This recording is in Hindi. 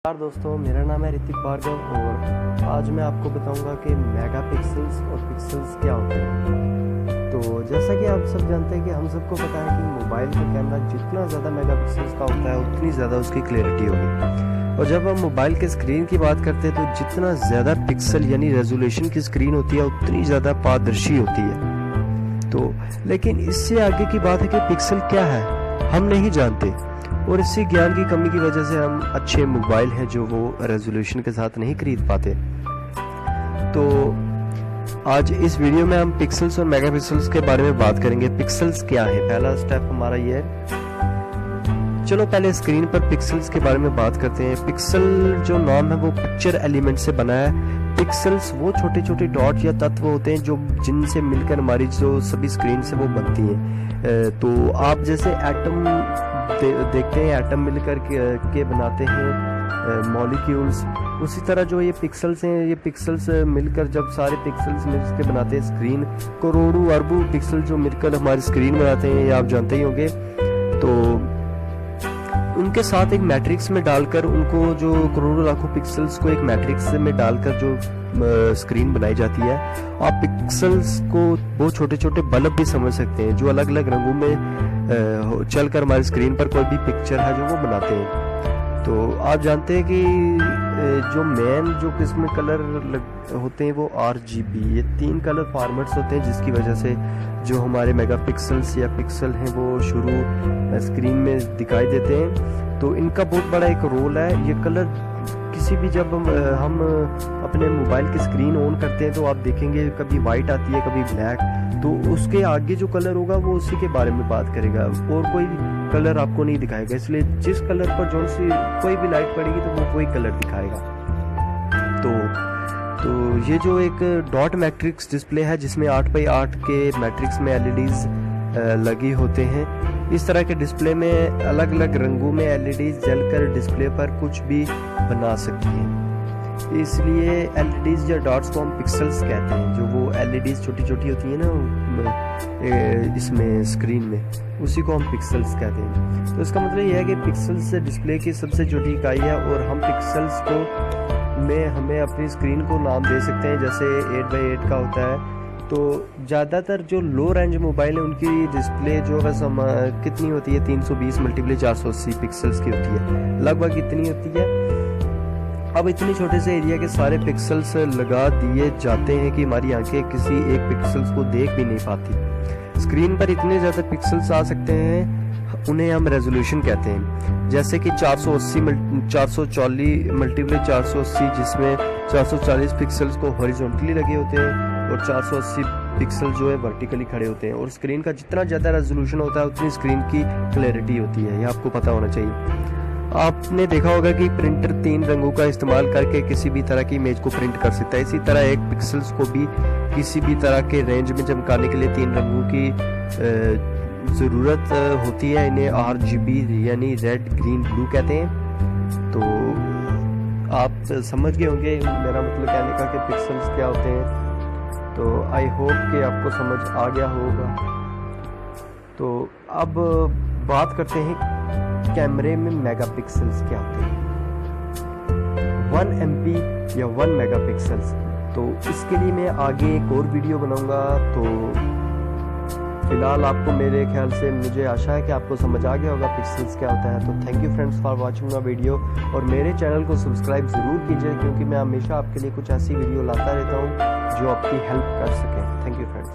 नमस्कार दोस्तों, मेरा नाम है ऋतिक भार्गव और आज मैं आपको बताऊंगा कि मेगापिक्सल्स और पिक्सल्स क्या होते हैं। तो जैसा कि आप सब जानते हैं कि हम सबको पता है कि मोबाइल का कैमरा जितना ज़्यादा मेगापिक्सल्स का होता है उतनी ज़्यादा उसकी क्लैरिटी होगी। और जब हम मोबाइल के स्क्रीन की बात करते हैं तो जितना ज़्यादा पिक्सल यानी रेजोल्यूशन की स्क्रीन होती है उतनी ज़्यादा पारदर्शी होती है। तो लेकिन इससे आगे की बात है कि पिक्सल क्या है हम नहीं जानते, और इसी ज्ञान की कमी की वजह से हम अच्छे मोबाइल हैं जो वो रेजोल्यूशन के साथ नहीं खरीद पाते। तो आज इस वीडियो में हम पिक्सल्स और मेगापिक्सल्स के बारे में बात करेंगे। पिक्सल्स क्या है, पहला स्टेप हमारा ये है। चलो पहले स्क्रीन पर पिक्सल्स के बारे में बात करते हैं। पिक्सल जो नाम है वो पिक्चर एलिमेंट से बना है। पिक्सल्स वो छोटे छोटे डॉट या तत्व होते हैं जो जिनसे मिलकर हमारी जो सभी स्क्रीन से वो बनती हैं। तो आप जैसे एटम देखते हैं, एटम मिलकर के बनाते हैं मॉलिक्यूल्स, उसी तरह जो ये पिक्सल्स हैं, ये पिक्सल्स मिलकर जब सारे पिक्सल्स मिलकर बनाते हैं स्क्रीन, करोड़ों अरबों पिक्सल जो मिलकर हमारी स्क्रीन बनाते हैं, ये आप जानते ही होंगे। तो उनके साथ एक मैट्रिक्स में डालकर उनको जो करोड़ों लाखों पिक्सल्स को एक मैट्रिक्स में डालकर जो स्क्रीन बनाई जाती है। आप पिक्सल्स को वो छोटे छोटे बल्ब भी समझ सकते हैं जो अलग अलग रंगों में चलकर हमारी स्क्रीन पर कोई भी पिक्चर है जो वो बनाते हैं। तो आप जानते हैं कि जो मेन जो किस्म कलर होते हैं वो RGB, ये 3 कलर फॉर्मेट्स होते हैं जिसकी वजह से जो हमारे मेगापिक्सल्स या पिक्सल हैं वो शुरू स्क्रीन में दिखाई देते हैं। तो इनका बहुत बड़ा एक रोल है। ये कलर किसी भी जब हम अपने मोबाइल की स्क्रीन ऑन करते हैं तो आप देखेंगे कभी वाइट आती है कभी ब्लैक, तो उसके आगे जो कलर होगा वो उसी के बारे में बात करेगा और कोई कलर आपको नहीं दिखाएगा। इसलिए जिस कलर पर जो सी कोई भी लाइट पड़ेगी तो वो कोई कलर दिखाएगा। तो ये जो एक डॉट मैट्रिक्स डिस्प्ले है जिसमें 8x8 के मैट्रिक्स में LEDs लगी होते हैं। इस तरह के डिस्प्ले में अलग अलग रंगों में LEDs जलकर डिस्प्ले पर कुछ भी बना सकती हैं, इसलिए LEDs या डॉट्स को हम पिक्सल्स कहते हैं। जो वो LEDs छोटी छोटी होती है ना इसमें स्क्रीन में, उसी को हम पिक्सल्स कहते हैं। तो इसका मतलब यह है कि पिक्सल्स डिस्प्ले की सबसे छोटी इकाई है और हम पिक्सल्स को में हमें अपनी स्क्रीन को नाम दे सकते हैं। जैसे 8x8 का होता है, तो ज़्यादातर जो लो रेंज मोबाइल है उनकी डिस्प्ले जो है कितनी होती है, 320 × 480 पिक्सल्स की होती है, लगभग इतनी होती है। अब इतनी छोटे से एरिया के सारे पिक्सल्स लगा दिए जाते हैं कि हमारी आंखें किसी एक पिक्सल्स को देख भी नहीं पाती। स्क्रीन पर इतने ज़्यादा पिक्सल्स आ सकते हैं, उन्हें हम रेजोल्यूशन कहते हैं। जैसे कि 440 × 480 जिसमें 440 पिक्सल्स को हॉरिजॉन्टली लगे होते हैं और 480 पिक्सल जो है वर्टिकली खड़े होते हैं। और स्क्रीन का जितना ज़्यादा रेजोल्यूशन होता है उतनी स्क्रीन की क्लैरिटी होती है, ये आपको पता होना चाहिए। आपने देखा होगा कि प्रिंटर 3 रंगों का इस्तेमाल करके किसी भी तरह की इमेज को प्रिंट कर सकता है। इसी तरह एक पिक्सल्स को भी किसी भी तरह के रेंज में चमकाने के लिए 3 रंगों की ज़रूरत होती है। इन्हें RGB यानी रेड, ग्रीन, ब्लू कहते हैं। तो आप समझ गए होंगे मेरा मतलब कहने का कि पिक्सल्स क्या होते हैं। तो आई होप कि आपको समझ आ गया होगा। तो अब बात करते हैं कैमरे में मेगापिक्सल्स क्या होते हैं। 1 MP या 1 मेगापिक्सल्स। तो इसके लिए मैं आगे एक और वीडियो बनाऊंगा। तो फिलहाल आपको मेरे ख्याल से मुझे आशा है कि आपको समझ आ गया होगा पिक्सल्स क्या होता है। तो thank you friends for watching my video, और मेरे चैनल को सब्सक्राइब ज़रूर कीजिए क्योंकि मैं हमेशा आपके लिए कुछ ऐसी वीडियो लाता रहता हूँ जो आपकी हेल्प कर सकें। Thank you friends.